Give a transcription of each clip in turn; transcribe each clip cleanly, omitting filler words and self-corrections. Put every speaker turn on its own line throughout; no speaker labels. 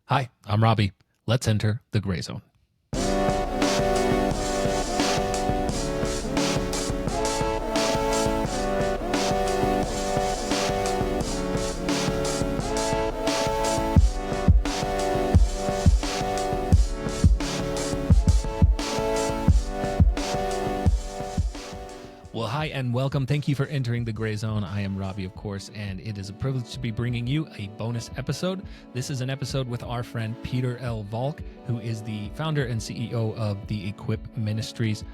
Hi, I'm Robby. Let's enter the gray zone. Well, hi and welcome. Thank you for entering the gray zone. I am Robby, of course, and it is a privilege to be bringing you a bonus episode. This is an episode with our friend PIETER L, VALK, who is the founder and CEO of the Equip Ministries.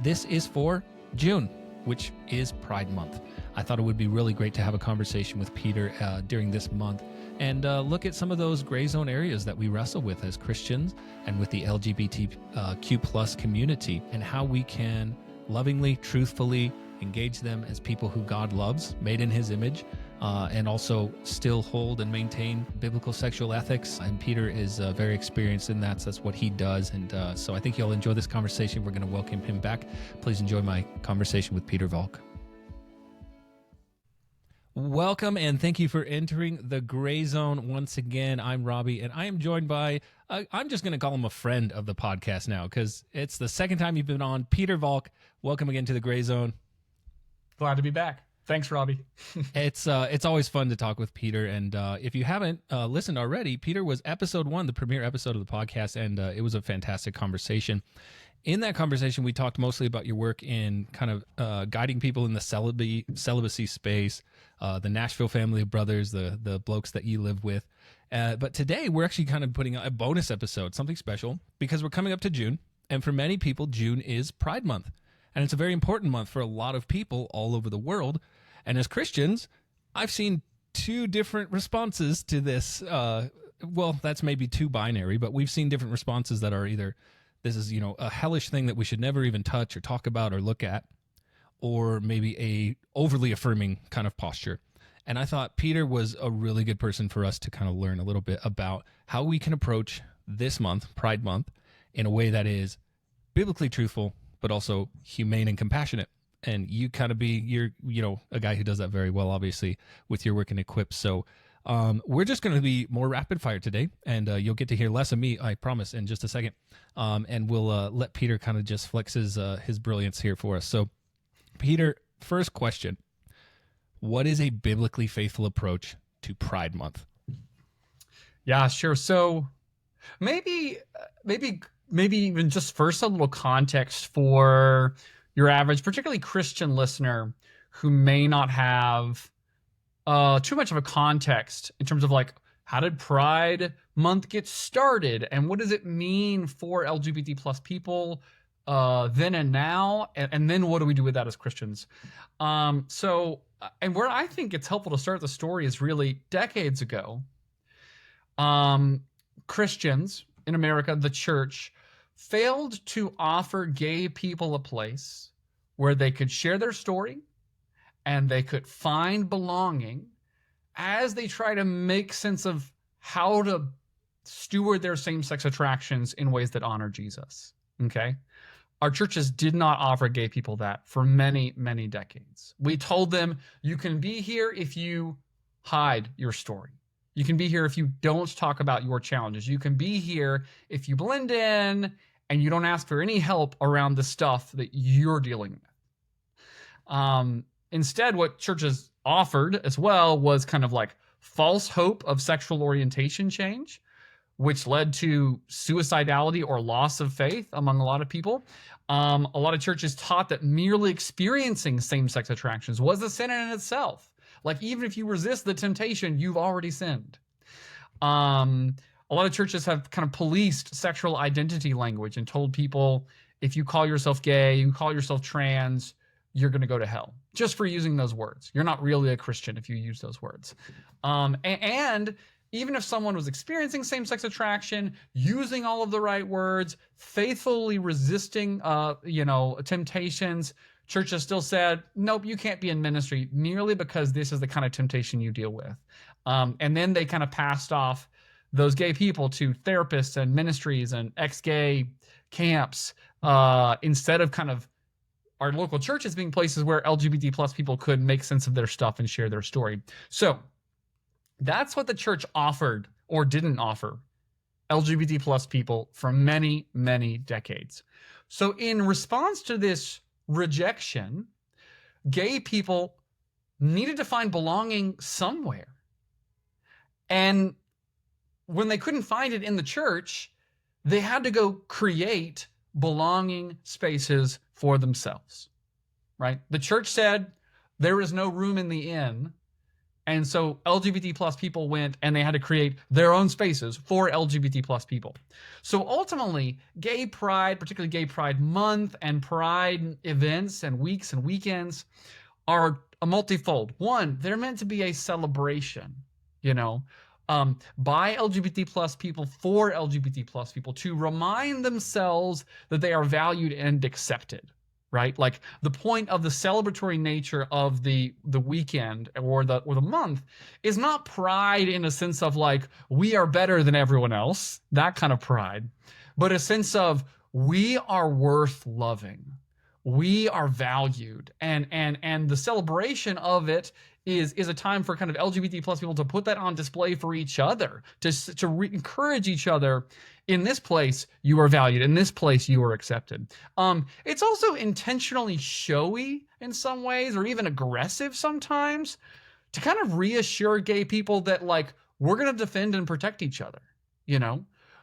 This is for June, which is Pride Month. I thought it would be really great to have a conversation with PIETER during this month and look at some of those gray zone areas that we wrestle with as Christians and with the LGBTQ plus community, and how we can lovingly, truthfully engage them as people who God loves, made in his image, and also still hold and maintain biblical sexual ethics. And PIETER is very experienced in that, so that's what he does. And so I think you'll enjoy this conversation. We're going to welcome him back. Please enjoy my conversation with PIETER VALK. Welcome, and thank you for entering the gray zone once again. I'm Robby, and I am joined by, I'm just going to call him a friend of the podcast now, because it's the second time you've been on. PIETER VALK, welcome again to the gray zone.
Glad to be back. Thanks, Robby.
It's always fun to talk with PIETER, and if you haven't listened already, PIETER was episode 1, the premiere episode of the podcast, and it was a fantastic conversation. In that conversation, we talked mostly about your work in kind of guiding people in the celibacy space, the Nashville family of brothers, the blokes that you live with. But today, we're actually kind of putting out a bonus episode, something special, because we're coming up to June. And for many people, June is Pride Month. And it's a very important month for a lot of people all over the world. And as Christians, I've seen two different responses to this. Well, that's maybe too binary, but we've seen different responses that are either, this is, a hellish thing that we should never even touch or talk about or look at, or maybe a overly affirming kind of posture. And I thought PIETER was a really good person for us to kind of learn a little bit about how we can approach this month, Pride Month, in a way that is biblically truthful, but also humane and compassionate. And you kind of you're a guy who does that very well, obviously, with your work in Equip. So we're just going to be more rapid fire today, and you'll get to hear less of me, I promise, in just a second. And we'll let PIETER kind of just flex his brilliance here for us. So, PIETER, first question: what is a biblically faithful approach to Pride Month?
Yeah, sure. So maybe even just first a little context for your average, particularly Christian listener who may not have too much of a context in terms of like, how did Pride Month get started, and what does it mean for LGBT plus people then and now, and then what do we do with that as Christians? And where I think it's helpful to start the story is really decades ago. Christians in America, the church, failed to offer gay people a place where they could share their story and they could find belonging as they try to make sense of how to steward their same-sex attractions in ways that honor Jesus. Okay? Our churches did not offer gay people that for many, many decades. We told them, you can be here if you hide your story. You can be here if you don't talk about your challenges. You can be here if you blend in and you don't ask for any help around the stuff that you're dealing with. Instead, what churches offered as well was kind of like false hope of sexual orientation change, which led to suicidality or loss of faith among a lot of people. A lot of churches taught that merely experiencing same-sex attractions was a sin in itself. Like, even if you resist the temptation, you've already sinned. A lot of churches have kind of policed sexual identity language and told people, if you call yourself gay, you call yourself trans, you're going to go to hell just for using those words. You're not really a Christian if you use those words. And even if someone was experiencing same-sex attraction, using all of the right words, faithfully resisting, temptations, churches still said, nope, you can't be in ministry merely because this is the kind of temptation you deal with. And then they kind of passed off those gay people to therapists and ministries and ex-gay camps, instead of kind of our local churches being places where LGBT plus people could make sense of their stuff and share their story. So that's what the church offered or didn't offer LGBT plus people for many, many decades. So in response to this rejection, gay people needed to find belonging somewhere. And when they couldn't find it in the church, they had to go create belonging spaces for themselves, right? The church said there is no room in the inn. And so LGBT plus people went and they had to create their own spaces for LGBT plus people. So ultimately, gay pride, particularly Gay Pride Month and pride events and weeks and weekends are a multifold. One, they're meant to be a celebration, by LGBT plus people for LGBT plus people to remind themselves that they are valued and accepted. Right? Like the point of the celebratory nature of the weekend or the month is not pride in a sense of like, we are better than everyone else, that kind of pride, but a sense of we are worth loving. We are valued. And the celebration of it is a time for kind of LGBT plus people to put that on display for each other, to encourage each other. In this place, you are valued. In this place, you are accepted. It's also intentionally showy in some ways, or even aggressive sometimes, to kind of reassure gay people that like we're going to defend and protect each other.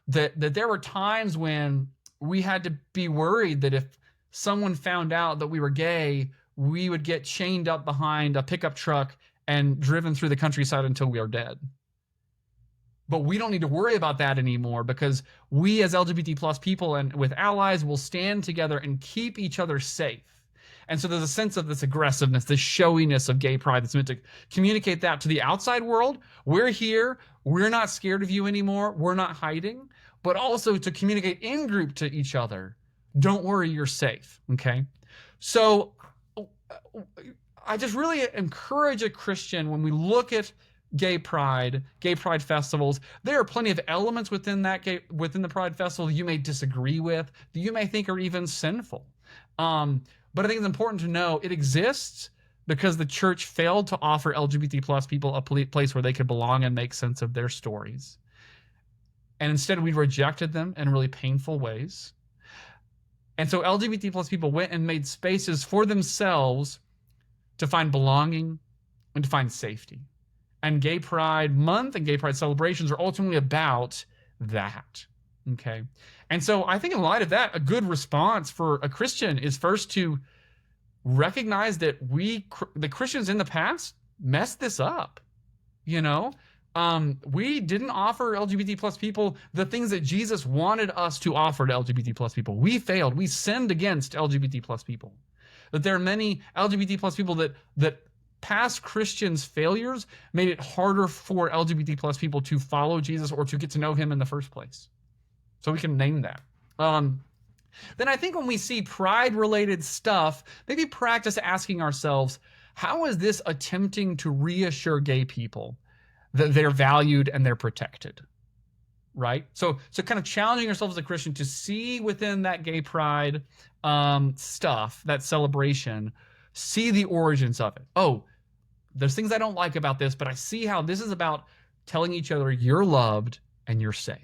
That there were times when we had to be worried that if someone found out that we were gay, we would get chained up behind a pickup truck and driven through the countryside until we are dead. But we don't need to worry about that anymore because we as LGBT plus people and with allies will stand together and keep each other safe. And so there's a sense of this aggressiveness, this showiness of gay pride that's meant to communicate that to the outside world. We're here. We're not scared of you anymore. We're not hiding. But also to communicate in group to each other. Don't worry, you're safe. Okay? So I just really encourage a Christian when we look at gay pride festivals. There are plenty of elements within the pride festival you may disagree with, that you may think are even sinful. But I think it's important to know it exists because the church failed to offer LGBT plus people a place where they could belong and make sense of their stories. And instead we rejected them in really painful ways. And so LGBT plus people went and made spaces for themselves to find belonging and to find safety. And Gay Pride Month and Gay Pride celebrations are ultimately about that. Okay. And so I think in light of that, a good response for a Christian is first to recognize that the Christians in the past messed this up. We didn't offer LGBT plus people the things that Jesus wanted us to offer to LGBT plus people. We failed. We sinned against LGBT plus people. That there are many LGBT plus people that past Christians' failures made it harder for LGBT plus people to follow Jesus or to get to know him in the first place. So we can name that. Then I think when we see pride-related stuff, maybe practice asking ourselves, how is this attempting to reassure gay people that they're valued and they're protected? Right? So kind of challenging yourself as a Christian to see within that gay pride stuff, that celebration, see the origins of it. Oh, there's things I don't like about this, but I see how this is about telling each other you're loved and you're safe.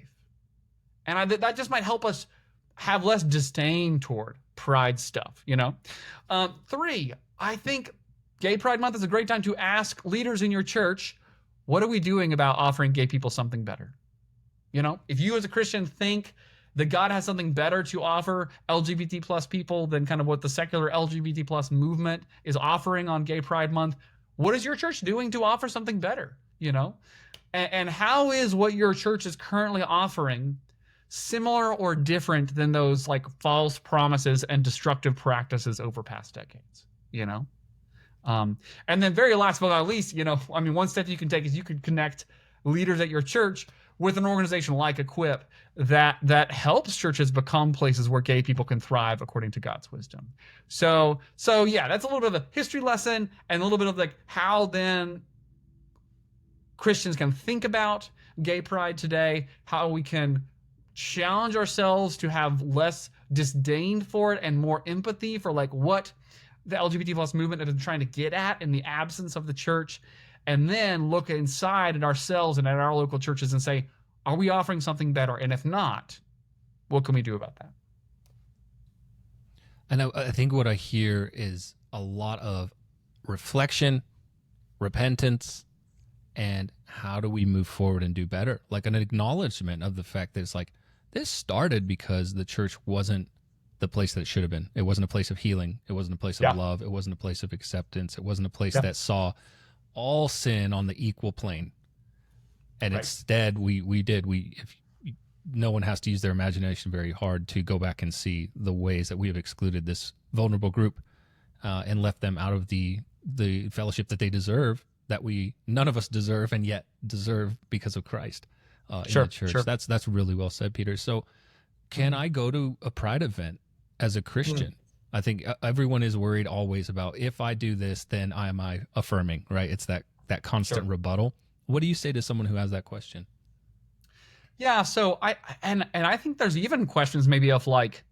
And that just might help us have less disdain toward pride stuff, 3, I think Gay Pride Month is a great time to ask leaders in your church, what are we doing about offering gay people something better? If you as a Christian think that God has something better to offer LGBT plus people than kind of what the secular LGBT plus movement is offering on Gay Pride Month, what is your church doing to offer something better? And how is what your church is currently offering similar or different than those like false promises and destructive practices over past decades? And then very last but not least, one step you can take is you could connect leaders at your church with an organization like Equip that helps churches become places where gay people can thrive according to God's wisdom. So yeah, that's a little bit of a history lesson and a little bit of like how then Christians can think about gay pride today, how we can challenge ourselves to have less disdain for it and more empathy for like what the LGBT plus movement is trying to get at in the absence of the church, and then look inside at ourselves and at our local churches and say, Are we offering something better? And if not, what can we do about that?
And I think what I hear is a lot of reflection, repentance, and how do we move forward and do better? Like an acknowledgement of the fact that it's like, this started because the church wasn't the place that it should have been. It wasn't a place of healing. It wasn't a place of love. It wasn't a place of acceptance. It wasn't a place that saw all sin on the equal plane. And instead, no one has to use their imagination very hard to go back and see the ways that we have excluded this vulnerable group and left them out of the fellowship that they deserve, that none of us deserve and yet deserve because of Christ in the church. Sure. That's really well said, Peter. So can I go to a Pride event as a Christian? I think everyone is worried always about, if I do this, then am I affirming, right? It's that constant rebuttal. What do you say to someone who has that question?
Yeah, so I think there's even questions maybe of like,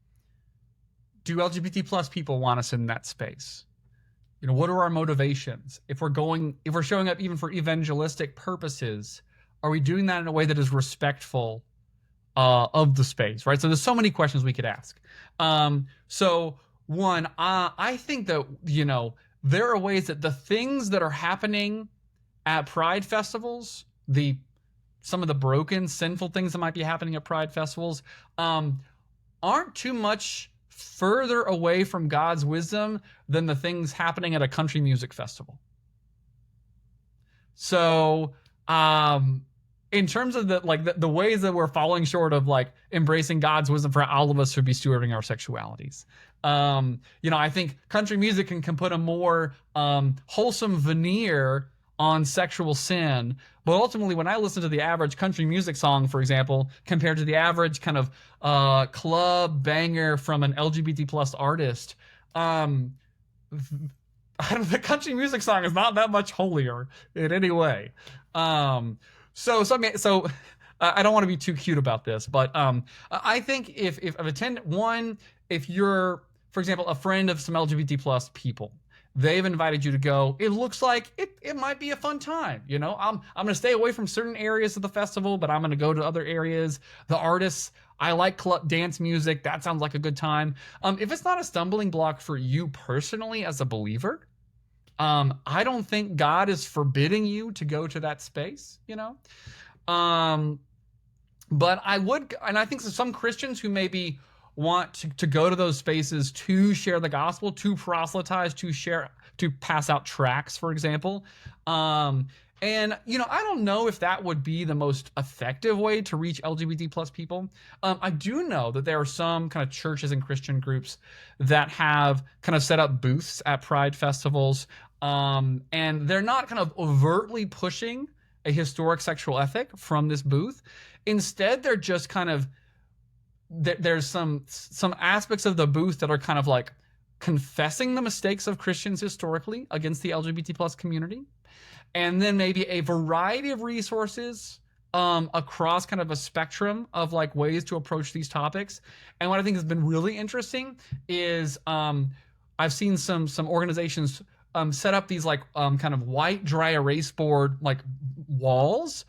do LGBT plus people want us in that space? You know, what are our motivations? If we're showing up even for evangelistic purposes, are we doing that in a way that is respectful of the space, right? So there's so many questions we could ask. So one, I think that, you know, there are ways that the things that are happening at Pride festivals, some of the broken, sinful things that might be happening at Pride festivals, aren't too much further away from God's wisdom than the things happening at a country music festival. So, in terms of the ways that we're falling short of like embracing God's wisdom for all of us to be stewarding our sexualities, you know, I think country music can put a more wholesome veneer on sexual sin. But ultimately, when I listen to the average country music song, for example, compared to the average kind of club banger from an LGBT plus artist, the country music song is not that much holier in any way. So I don't want to be too cute about this, but I think if you're, for example, a friend of some LGBT plus people, they've invited you to go, it looks like it might be a fun time. You know, I'm going to stay away from certain areas of the festival, but I'm going to go to other areas. The artists, I like dance music. That sounds like a good time. If it's not a stumbling block for you personally as a believer, I don't think God is forbidding you to go to that space, you know? But I would, and I think some Christians who maybe want to go to those spaces to share the gospel, to proselytize, to pass out tracts, for example. And, you know, I don't know if that would be the most effective way to reach LGBT plus people. I do know that there are some kind of churches and Christian groups that have kind of set up booths at Pride festivals. And they're not kind of overtly pushing a historic sexual ethic from this booth. Instead, they're just kind of, there's some aspects of the booth that are kind of like confessing the mistakes of Christians historically against the LGBT plus community. And then maybe a variety of resources across kind of a spectrum of like ways to approach these topics. And what I think has been really interesting is I've seen some organizations set up these like kind of white dry erase board like walls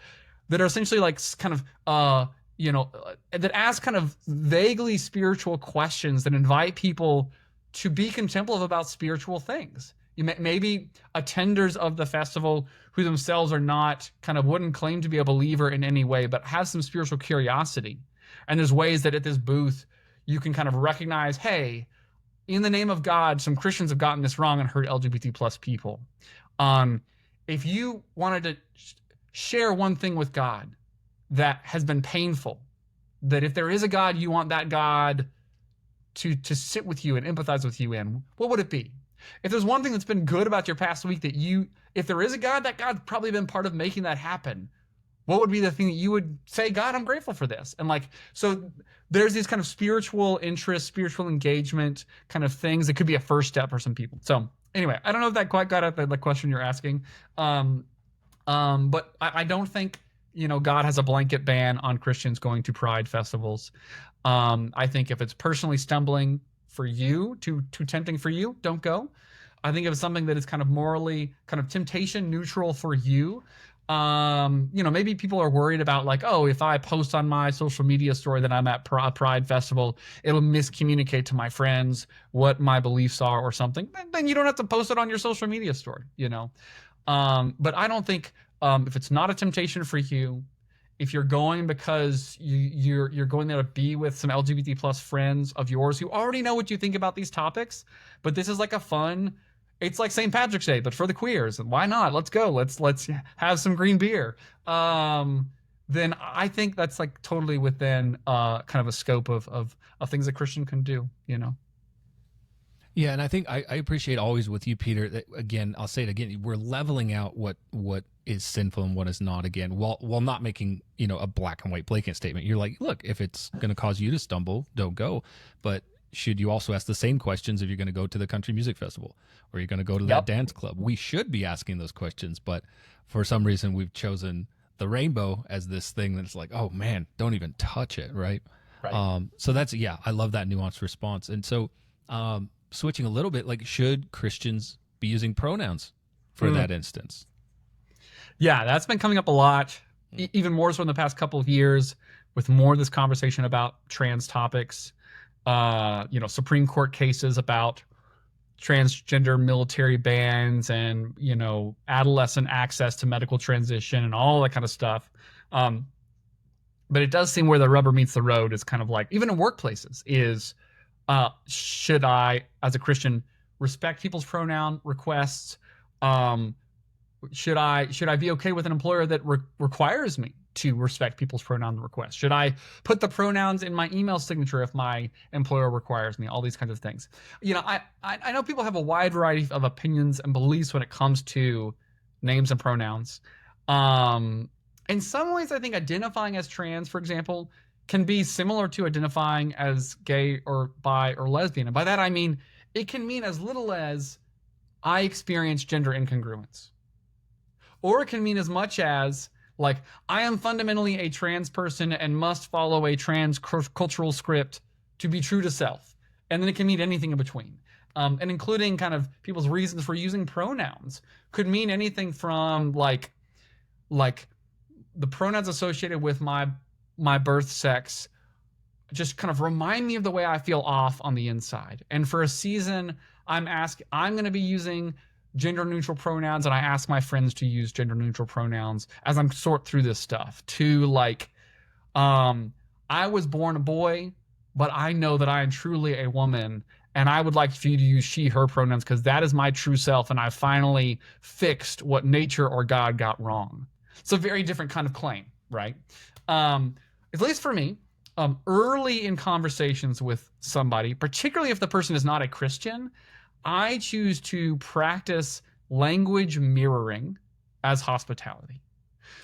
that are essentially like kind of you know, that ask kind of vaguely spiritual questions that invite people to be contemplative about spiritual things. Maybe attenders of the festival who themselves are not, kind of wouldn't claim to be a believer in any way, but have some spiritual curiosity. And there's ways that at this booth, you can kind of recognize, hey, in the name of God, some Christians have gotten this wrong and hurt LGBT plus people. If you wanted to share one thing with God that has been painful, that if there is a God, you want that God to sit with you and empathize with you in, what would it be? If there's one thing that's been good about your past week that if there is a God, that God's probably been part of making that happen, what would be the thing that you would say, God, I'm grateful for this? And like, so there's these kind of spiritual interest, spiritual engagement kind of things that could be a first step for some people. So anyway, I don't know if that quite got at the question you're asking. But I don't think, you know, God has a blanket ban on Christians going to Pride festivals. I think if it's personally stumbling for you, too tempting for you, don't go. I think if it's something that is kind of morally, kind of temptation neutral for you, Maybe people are worried about like, oh, if I post on my social media story that I'm at a Pride festival, it'll miscommunicate to my friends what my beliefs are or something. Then you don't have to post it on your social media story, But I don't think if it's not a temptation for you, if you're going because you're going there to be with some LGBT plus friends of yours who already know what you think about these topics, but this is like a fun. It's like St. Patrick's Day, but for the queers. Why not? Let's go. Let's have some green beer. Then I think that's like totally within kind of a scope of things a Christian can do.
Yeah, and I think I appreciate always with you, Peter, that again, I'll say it again, we're leveling out what is sinful and what is not again, while not making, a black and white blanket statement. You're like, look, if it's going to cause you to stumble, don't go. But should you also ask the same questions if you're going to go to the country music festival or you're going to go to that dance club? We should be asking those questions, but for some reason we've chosen the rainbow as this thing that's like, oh man, don't even touch it, right? So that's, I love that nuanced response. And so switching a little bit, like, should Christians be using pronouns for that instance?
Yeah, that's been coming up a lot, even more so in the past couple of years with more of this conversation about trans topics. Supreme Court cases about transgender military bans and, adolescent access to medical transition and all that kind of stuff. But it does seem where the rubber meets the road is kind of like, even in workplaces, is should I, as a Christian, respect people's pronoun requests? Should I be okay with an employer that requires me to respect people's pronoun requests? Should I put the pronouns in my email signature if my employer requires me? All these kinds of things. I know people have a wide variety of opinions and beliefs when it comes to names and pronouns. In some ways, I think identifying as trans, for example, can be similar to identifying as gay or bi or lesbian. And by that, I mean, it can mean as little as I experience gender incongruence. Or it can mean as much as, like, I am fundamentally a trans person and must follow a trans cultural script to be true to self. And then it can mean anything in between. And including kind of people's reasons for using pronouns could mean anything from like the pronouns associated with my birth sex just kind of remind me of the way I feel off on the inside. And for a season, I'm going to be using gender neutral pronouns, and I ask my friends to use gender neutral pronouns as I'm sort through this stuff to like, I was born a boy, but I know that I am truly a woman, and I would like for you to use she, her pronouns because that is my true self, and I finally fixed what nature or God got wrong. It's a very different kind of claim, right? At least for me, early in conversations with somebody, particularly if the person is not a Christian, I choose to practice language mirroring as hospitality.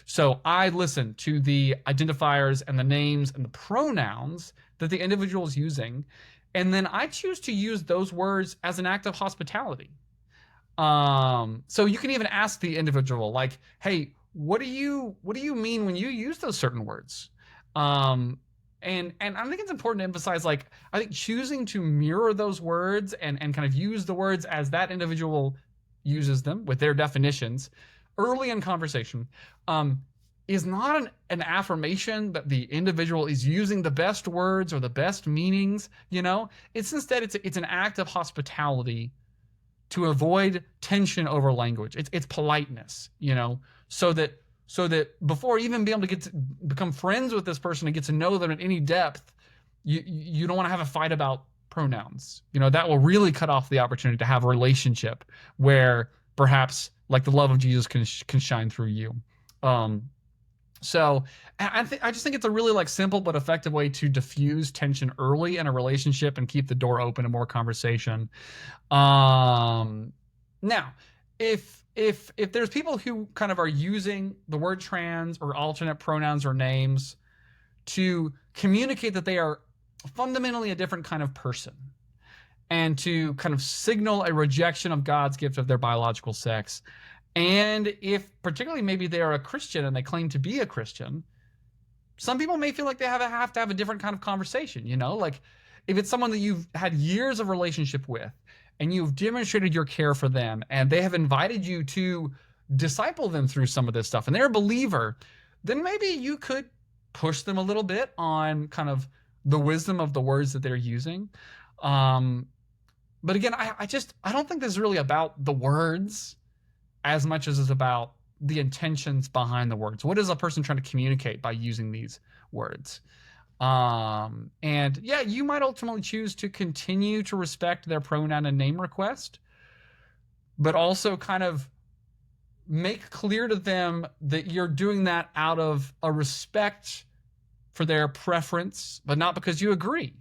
So I listen to the identifiers and the names and the pronouns that the individual is using, and then I choose to use those words as an act of hospitality. So you can even ask the individual, like, hey, what do you mean when you use those certain words? And I think it's important to emphasize, like, I think choosing to mirror those words and kind of use the words as that individual uses them with their definitions early in conversation is not an affirmation that the individual is using the best words or the best meanings, It's instead, it's an act of hospitality to avoid tension over language. It's politeness, so that before even being able to become friends with this person and get to know them in any depth, you don't want to have a fight about pronouns. That will really cut off the opportunity to have a relationship where perhaps like the love of Jesus can shine through you. So I just think it's a really like simple but effective way to diffuse tension early in a relationship and keep the door open to more conversation. Now, if there's people who kind of are using the word trans or alternate pronouns or names to communicate that they are fundamentally a different kind of person and to kind of signal a rejection of God's gift of their biological sex, and if particularly maybe they are a Christian and they claim to be a Christian, some people may feel like they have to have a different kind of conversation, like if it's someone that you've had years of relationship with and you've demonstrated your care for them and they have invited you to disciple them through some of this stuff and they're a believer, then maybe you could push them a little bit on kind of the wisdom of the words that they're using. But again, I don't think this is really about the words as much as it's about the intentions behind the words. What is a person trying to communicate by using these words? And yeah, you might ultimately choose to continue to respect their pronoun and name request, but also kind of make clear to them that you're doing that out of a respect for their preference, but not because you agree.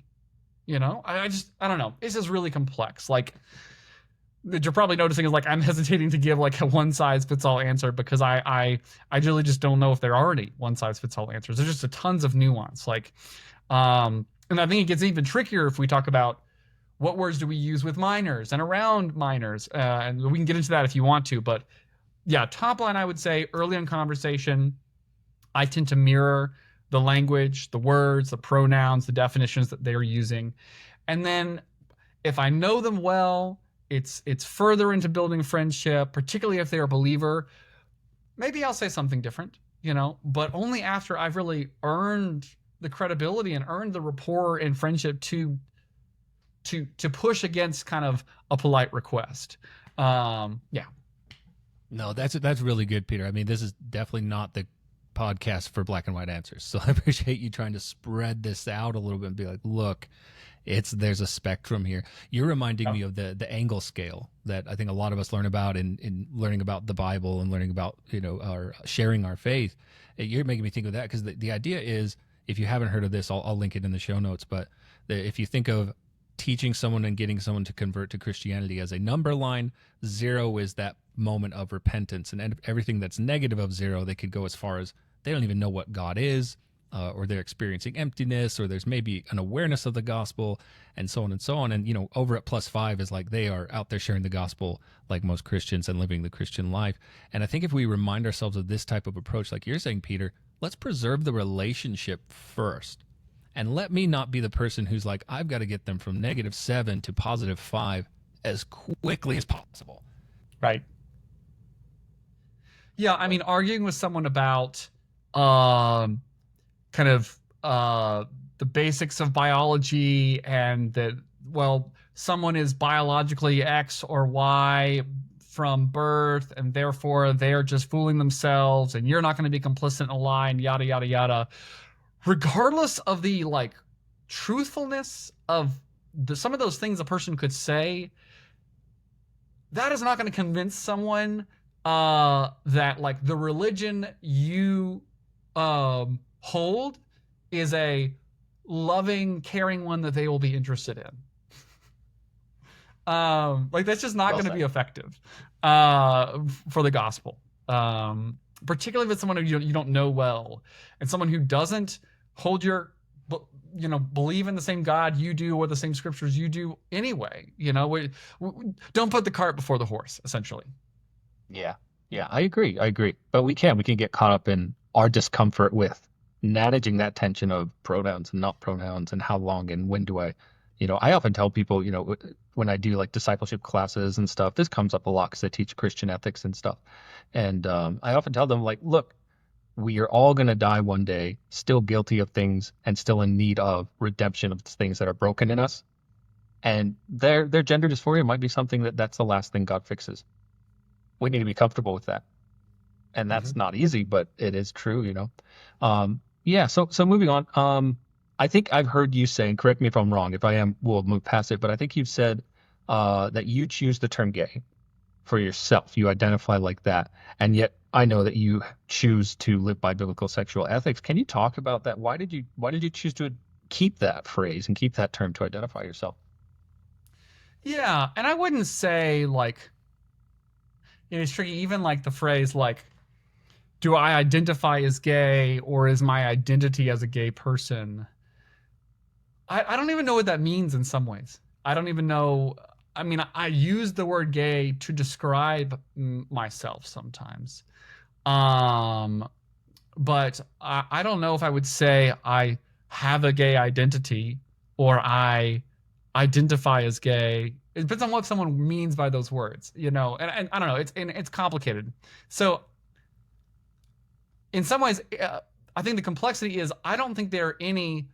You know, I don't know. This is really complex. Like, that you're probably noticing is like I'm hesitating to give like a one size fits all answer because I really just don't know if there are any one size fits all answers. There's just a tons of nuance. Like, and I think it gets even trickier if we talk about what words do we use with minors and around minors, and we can get into that if you want to. But yeah, top line, I would say early in conversation, I tend to mirror the language, the words, the pronouns, the definitions that they're using, and then if I know them well, it's further into building friendship, particularly if they're a believer. Maybe I'll say something different, you know, but only after I've really earned the credibility and earned the rapport and friendship to push against kind of a polite request. Yeah.
No, that's really good, Peter. I mean, this is definitely not the podcast for black and white answers. So I appreciate you trying to spread this out a little bit and be like, look, there's a spectrum here. You're reminding me of the angle scale that I think a lot of us learn about in learning about the Bible and learning about, you know, our sharing our faith. You're making me think of that because the idea is, if you haven't heard of this, I'll link it in the show notes. But if you think of teaching someone and getting someone to convert to Christianity as a number line, 0 is that moment of repentance, and everything that's negative of 0, they could go as far as they don't even know what God is. Or they're experiencing emptiness, or there's maybe an awareness of the gospel, and so on and so on. And, you know, over at +5 is like they are out there sharing the gospel like most Christians and living the Christian life. And I think if we remind ourselves of this type of approach, like you're saying, Peter, let's preserve the relationship first. And let me not be the person who's like, I've got to get them from -7 to +5 as quickly as possible.
Right. Yeah, I mean, arguing with someone about kind of the basics of biology and that, well, someone is biologically X or Y from birth and therefore they're just fooling themselves and you're not going to be complicit in a lie and yada, yada, yada. Regardless of the like truthfulness of some of those things a person could say, that is not going to convince someone that like the religion you hold is a loving, caring one that they will be interested in. Like that's just not going to be effective for the gospel. Particularly with someone who you don't know well, and someone who doesn't hold your, you know, believe in the same God you do or the same scriptures you do anyway. You know, we don't put the cart before the horse, essentially.
Yeah, I agree. But we can get caught up in our discomfort with managing that tension of pronouns and not pronouns and how long and when do I, you know, I often tell people, you know, when I do like discipleship classes and stuff, this comes up a lot because I teach Christian ethics and stuff. And I often tell them like, look, we are all going to die one day, still guilty of things and still in need of redemption of things that are broken in us. And their gender dysphoria might be something that's the last thing God fixes. We need to be comfortable with that. And that's not easy, but it is true, you know. Yeah, so moving on. I think I've heard you say, and correct me if I'm wrong, if I am, we'll move past it, but I think you've said that you choose the term gay for yourself. You identify like that. And yet I know that you choose to live by biblical sexual ethics. Can you talk about that? Why did you choose to keep that phrase and keep that term to identify yourself?
Yeah, and I wouldn't say like, you know, it's tricky, even like the phrase like, do I identify as gay or is my identity as a gay person? I don't even know what that means in some ways. I don't even know. I mean, I use the word gay to describe myself sometimes. But I don't know if I would say I have a gay identity or I identify as gay. It depends on what someone means by those words, you know. And I don't know. It's complicated. So in some ways, I think the complexity is I don't think there are any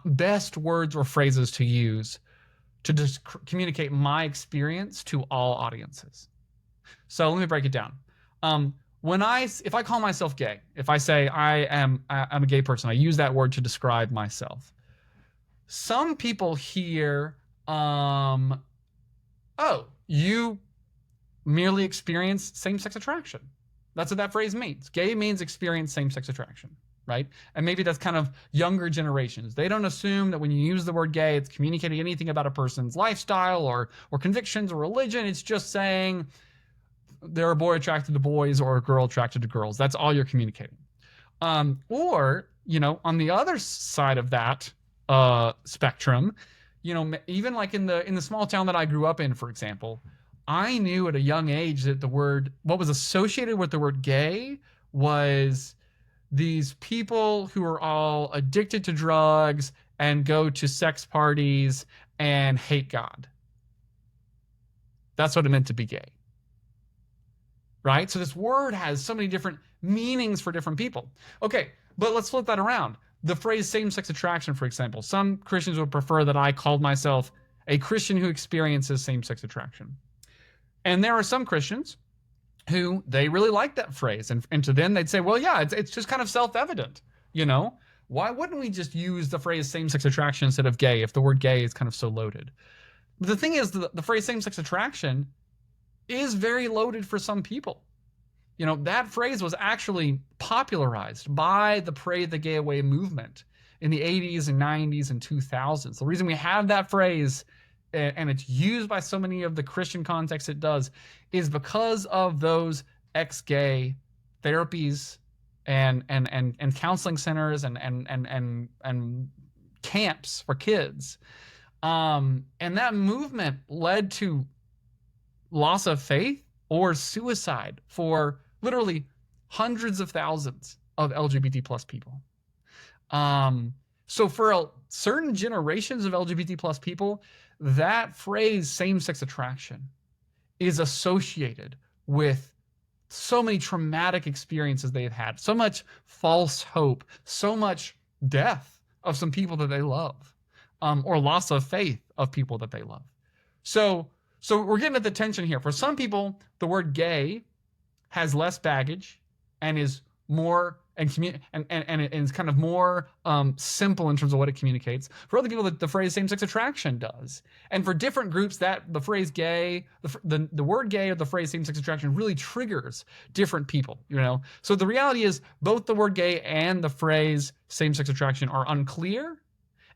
best words or phrases to use to just communicate my experience to all audiences. So let me break it down. If I call myself gay, if I say I'm a gay person, I use that word to describe myself. Some people hear, oh, you merely experience same-sex attraction. That's what that phrase means. Gay means experience same-sex attraction, right? And maybe that's kind of younger generations. They don't assume that when you use the word gay, it's communicating anything about a person's lifestyle or convictions or religion. It's just saying they're a boy attracted to boys or a girl attracted to girls. That's all you're communicating. Or, you know, on the other side of that spectrum, you know, even like in the small town that I grew up in, for example, I knew at a young age that what was associated with the word gay was these people who are all addicted to drugs and go to sex parties and hate God. That's what it meant to be gay. Right? So this word has so many different meanings for different people. Okay, but let's flip that around. The phrase same-sex attraction, for example. Some Christians would prefer that I called myself a Christian who experiences same-sex attraction. And there are some Christians who they really like that phrase. And to them, they'd say, well, yeah, it's just kind of self-evident. You know, why wouldn't we just use the phrase same-sex attraction instead of gay if the word gay is kind of so loaded? But the thing is, the phrase same-sex attraction is very loaded for some people. You know, that phrase was actually popularized by the Pray the Gay Away movement in the 80s and 90s and 2000s. The reason we have that phrase, and it's used by so many of the Christian contexts it does, is because of those ex-gay therapies and counseling centers and camps for kids. And that movement led to loss of faith or suicide for literally hundreds of thousands of LGBT plus people. So for certain generations of LGBT plus people, that phrase same-sex attraction is associated with so many traumatic experiences they've had, so much false hope, so much death of some people that they love, or loss of faith of people that they love. So we're getting at the tension here. For some people, the word gay has less baggage and is more and it's kind of more simple in terms of what it communicates. For other people, the phrase same-sex attraction does. And for different groups, that the phrase gay, the word gay or the phrase same-sex attraction really triggers different people, you know? So the reality is both the word gay and the phrase same-sex attraction are unclear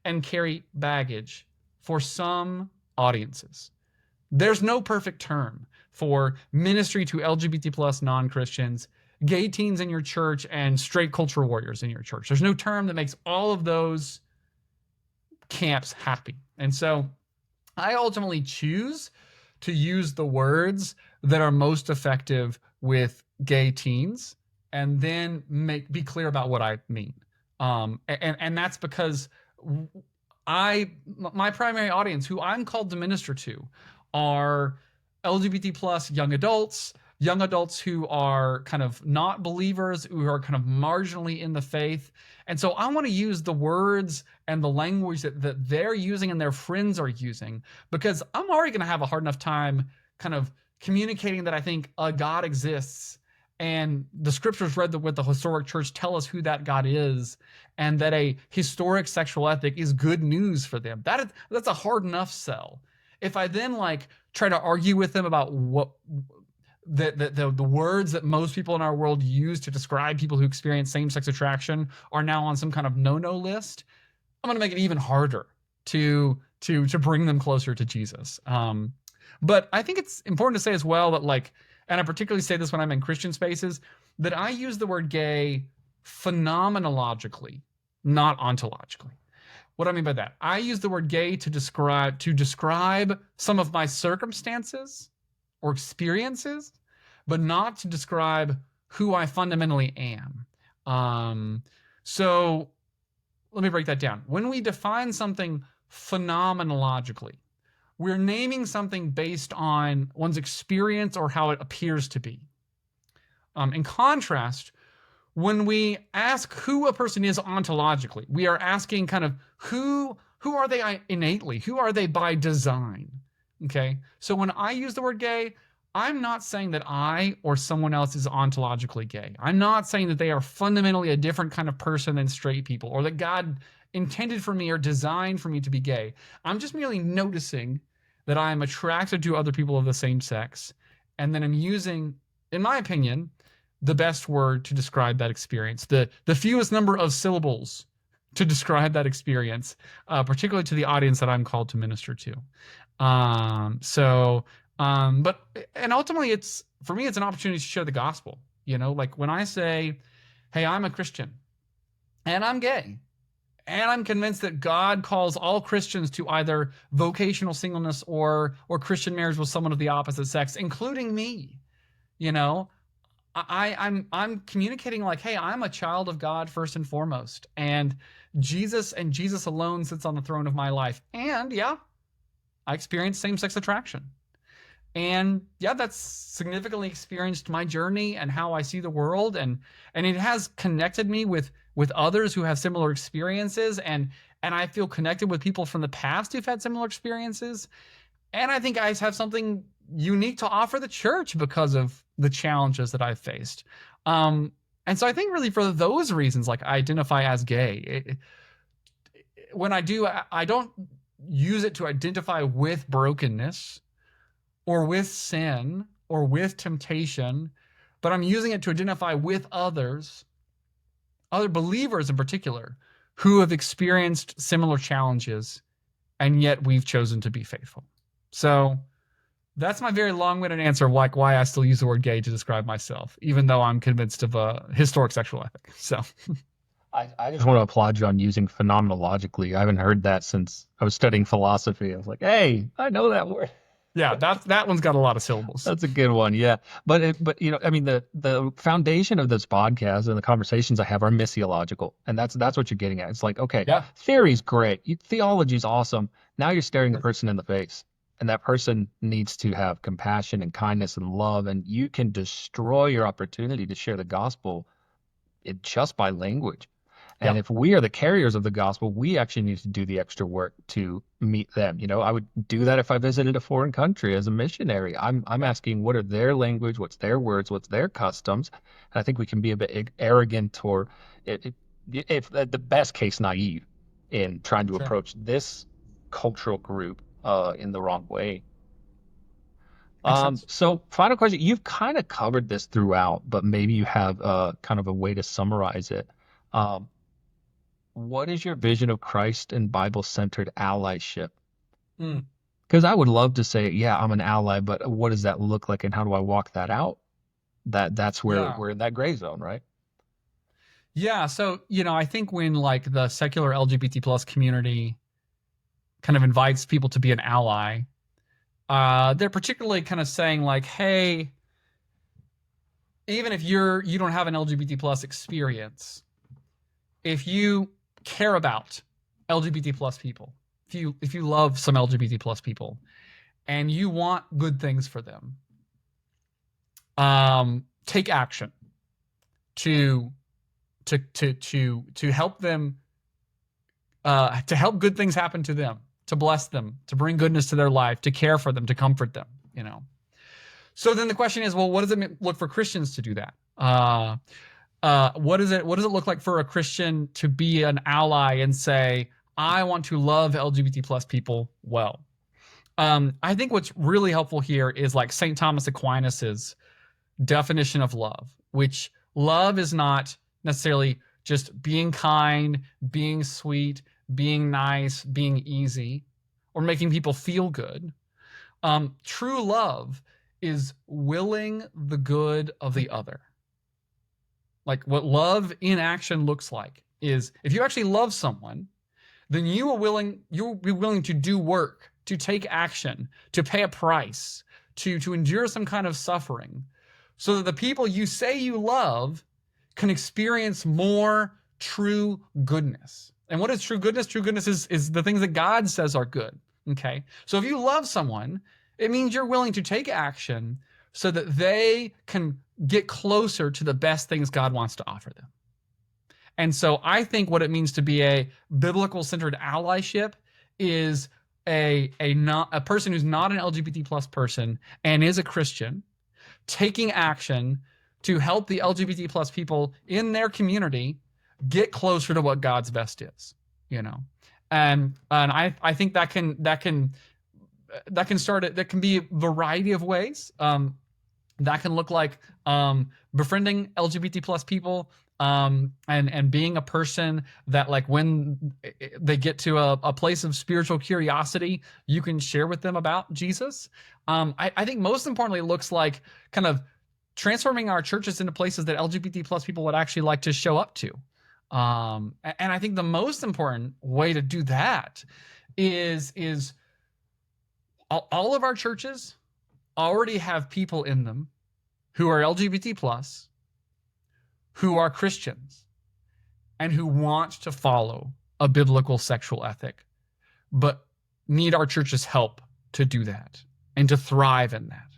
and carry baggage for some audiences. There's no perfect term for ministry to LGBT plus non-Christians, gay teens in your church, and straight culture warriors in your church. There's no term that makes all of those camps happy. And so I ultimately choose to use the words that are most effective with gay teens and then be clear about what I mean. And that's because my primary audience, who I'm called to minister to, are LGBT plus young adults who are kind of not believers, who are kind of marginally in the faith. And so I want to use the words and the language that they're using and their friends are using, because I'm already going to have a hard enough time kind of communicating that I think a God exists, and the scriptures read with the historic church tell us who that God is, and that a historic sexual ethic is good news for them. That's a hard enough sell. If I then try to argue with them about what the words that most people in our world use to describe people who experience same-sex attraction are now on some kind of no-no list, I'm going to make it even harder to bring them closer to Jesus. But I think it's important to say as well that and I particularly say this when I'm in Christian spaces, that I use the word gay phenomenologically, not ontologically. What do I mean by that? I use the word gay to describe some of my circumstances or experiences, but not to describe who I fundamentally am. So let me break that down. When we define something phenomenologically. We're naming something based on one's experience or how it appears to be. In contrast, when we ask who a person is ontologically, we are asking kind of who are they innately? Who are they by design? Okay. So when I use the word gay, I'm not saying that I or someone else is ontologically gay. I'm not saying that they are fundamentally a different kind of person than straight people, or that God intended for me or designed for me to be gay. I'm just merely noticing that I'm attracted to other people of the same sex. And then I'm using, in my opinion, the best word to describe that experience, the fewest number of syllables to describe that experience, particularly to the audience that I'm called to minister to. But ultimately for me, it's an opportunity to share the gospel. Like when I say, hey, I'm a Christian and I'm gay, and I'm convinced that God calls all Christians to either vocational singleness or Christian marriage with someone of the opposite sex, including me. I'm communicating like, hey, I'm a child of God first and foremost, and Jesus alone sits on the throne of my life. And yeah, I experience same-sex attraction. And yeah, that's significantly experienced my journey and how I see the world, and it has connected me with others who have similar experiences, and I feel connected with people from the past who've had similar experiences. And I think I have something unique to offer the church because of the challenges that I've faced. And so I think really for those reasons, like, I identify as gay. When I do, I don't use it to identify with brokenness or with sin or with temptation, but I'm using it to identify with others, other believers in particular, who have experienced similar challenges, and yet we've chosen to be faithful. So that's my very long-winded answer, like why I still use the word gay to describe myself, even though I'm convinced of a historic sexual ethic. So
I just want to applaud you on using phenomenologically. I haven't heard that since I was studying philosophy. I was like, hey, I know that word.
Yeah, that one's got a lot of syllables.
That's a good one, yeah. But I mean, the foundation of this podcast and the conversations I have are missiological, and that's what you're getting at. It's like, okay,
yeah,
theory's great, theology's awesome. Now you're staring the person in the face, and that person needs to have compassion and kindness and love, and you can destroy your opportunity to share the gospel just by language. And if we are the carriers of the gospel, we actually need to do the extra work to meet them. I would do that if I visited a foreign country as a missionary. I'm asking, what are their language, what's their words, what's their customs? And I think we can be a bit arrogant, or if the best case naive, in trying to approach this cultural group in the wrong way. So final question, you've kind of covered this throughout, but maybe you have kind of a way to summarize it. What is your vision of Christ and Bible-centered allyship? Because I would love to say, yeah, I'm an ally, but what does that look like, and how do I walk that out? That's where we're in that gray zone, right?
Yeah. So, I think when like the secular LGBT plus community kind of invites people to be an ally, they're particularly kind of saying like, hey, even if you don't have an LGBT plus experience, if you care about LGBT plus people, if you love some LGBT plus people and you want good things for them, take action to help them, to help good things happen to them, to bless them, to bring goodness to their life, to care for them, to comfort them. So then the question is, well, what does it look for Christians to do that? What does it look like for a Christian to be an ally and say, I want to love LGBT plus people well? I think what's really helpful here is like St. Thomas Aquinas's definition of love, which love is not necessarily just being kind, being sweet, being nice, being easy, or making people feel good. True love is willing the good of the other. Like what love in action looks like is, if you actually love someone, then you'll be willing to do work, to take action, to pay a price, to endure some kind of suffering, so that the people you say you love can experience more true goodness. And what is true goodness? True goodness is the things that God says are good. Okay. So if you love someone, it means you're willing to take action so that they can get closer to the best things God wants to offer them. And so I think what it means to be a biblical centered allyship is a person who's not an LGBT plus person and is a Christian taking action to help the LGBT plus people in their community get closer to what God's best is, you know. And I think that can be a variety of ways. That can look like befriending LGBT plus people, and being a person that, like, when they get to a place of spiritual curiosity, you can share with them about Jesus. I think most importantly, it looks like kind of transforming our churches into places that LGBT plus people would actually like to show up to. And I think the most important way to do that is all of our churches already have people in them who are LGBT plus, who are Christians, and who want to follow a biblical sexual ethic, but need our church's help to do that and to thrive in that.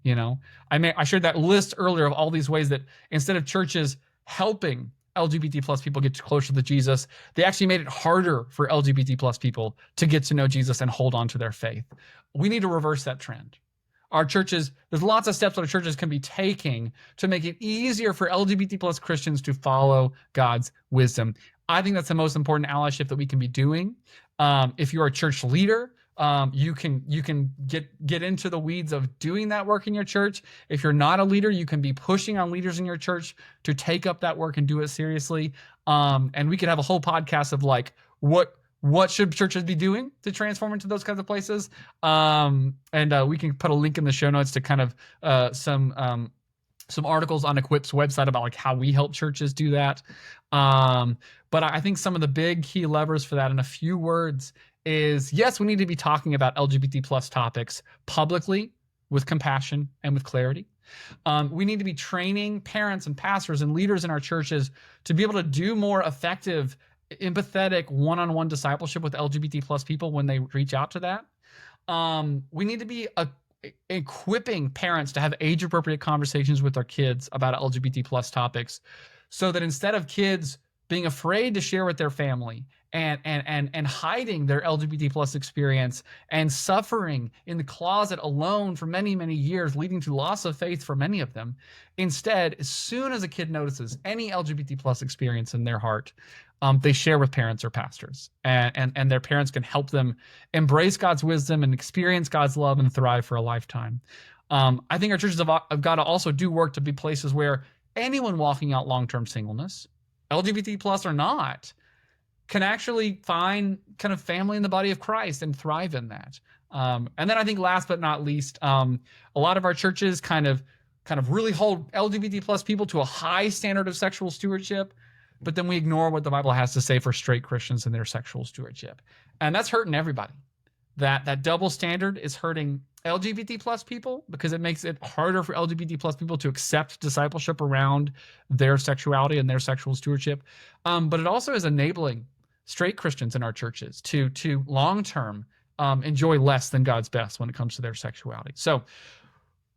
You know, I shared that list earlier of all these ways that instead of churches helping LGBT plus people get closer to Jesus, they actually made it harder for LGBT plus people to get to know Jesus and hold on to their faith. We need to reverse that trend. Our churches, there's lots of steps that our churches can be taking to make it easier for LGBT plus Christians to follow God's wisdom. I think that's the most important allyship that we can be doing. If you're a church leader, you can get into the weeds of doing that work in your church. If you're not a leader, you can be pushing on leaders in your church to take up that work and do it seriously. And we could have a whole podcast of like, what should churches be doing to transform into those kinds of places? And we can put a link in the show notes to kind of some articles on Equip's website about like how we help churches do that. But I think some of the big key levers for that in a few words is, yes, we need to be talking about LGBT plus topics publicly with compassion and with clarity. We need to be training parents and pastors and leaders in our churches to be able to do more effective, empathetic one-on-one discipleship with LGBT plus people when they reach out to that. We need to be equipping parents to have age-appropriate conversations with their kids about LGBT plus topics, so that instead of kids being afraid to share with their family and hiding their LGBT plus experience and suffering in the closet alone for many, many years, leading to loss of faith for many of them, instead, as soon as a kid notices any LGBT plus experience in their heart, they share with parents or pastors, and their parents can help them embrace God's wisdom and experience God's love and thrive for a lifetime. I think our churches have got to also do work to be places where anyone walking out long-term singleness, LGBT plus or not, can actually find kind of family in the body of Christ and thrive in that. And then I think last but not least, a lot of our churches kind of really hold LGBT plus people to a high standard of sexual stewardship, but then we ignore what the Bible has to say for straight Christians and their sexual stewardship. And that's hurting everybody. That double standard is hurting LGBT plus people because it makes it harder for LGBT plus people to accept discipleship around their sexuality and their sexual stewardship. But it also is enabling straight Christians in our churches to long-term enjoy less than God's best when it comes to their sexuality. So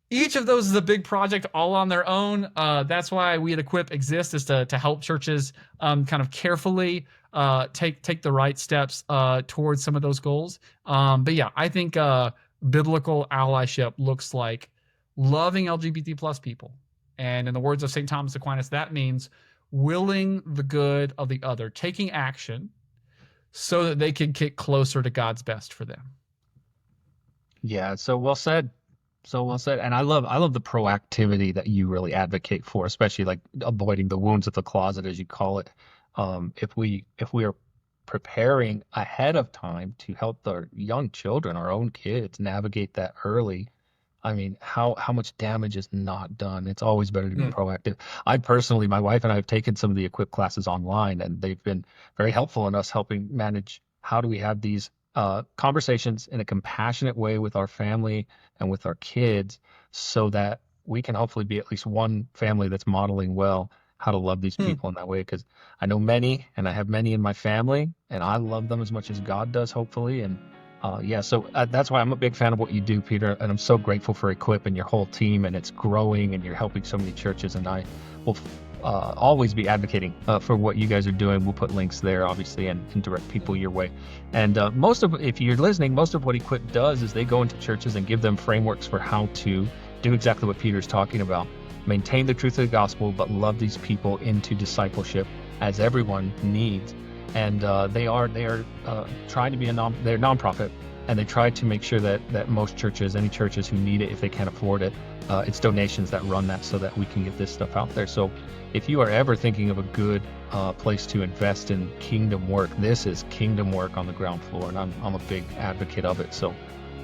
each of those is a big project all on their own. That's why we at Equip exist, is to help churches kind of carefully take the right steps towards some of those goals. But yeah, I think biblical allyship looks like loving LGBT plus people. And in the words of St. Thomas Aquinas, that means willing the good of the other, taking action so that they can get closer to God's best for them.
Yeah, so well said. So well said. And I love the proactivity that you really advocate for, especially like avoiding the wounds of the closet, as you call it. If we are preparing ahead of time to help our young children, our own kids, navigate that early, I mean, how much damage is not done? It's always better to be proactive. I personally, my wife and I have taken some of the Equip classes online, and they've been very helpful in us helping manage how do we have these conversations in a compassionate way with our family and with our kids, so that we can hopefully be at least one family that's modeling well how to love these
Hmm.
people in that way, because I know many, and I have many in my family, and I love them as much as God does, hopefully. And so that's why I'm a big fan of what you do, Peter, and I'm so grateful for Equip and your whole team, and it's growing, and you're helping so many churches, and I will always be advocating for what you guys are doing. We'll put links there, obviously, and direct people your way. And if you're listening, most of what Equip does is they go into churches and give them frameworks for how to do exactly what Peter's talking about. Maintain the truth of the gospel, but love these people into discipleship, as everyone needs. And they are trying to be they're a nonprofit, and they try to make sure that most churches, any churches who need it, if they can't afford it, it's donations that run that, so that we can get this stuff out there. So if you are ever thinking of a good place to invest in kingdom work, this is kingdom work on the ground floor, and I'm a big advocate of it. So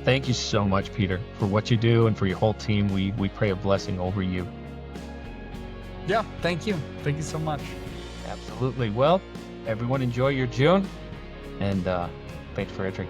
thank you so much, Peter, for what you do, and for your whole team. We pray a blessing over you.
Yeah, thank you. Thank you so much.
Absolutely. Well, everyone enjoy your June, and thanks for entering.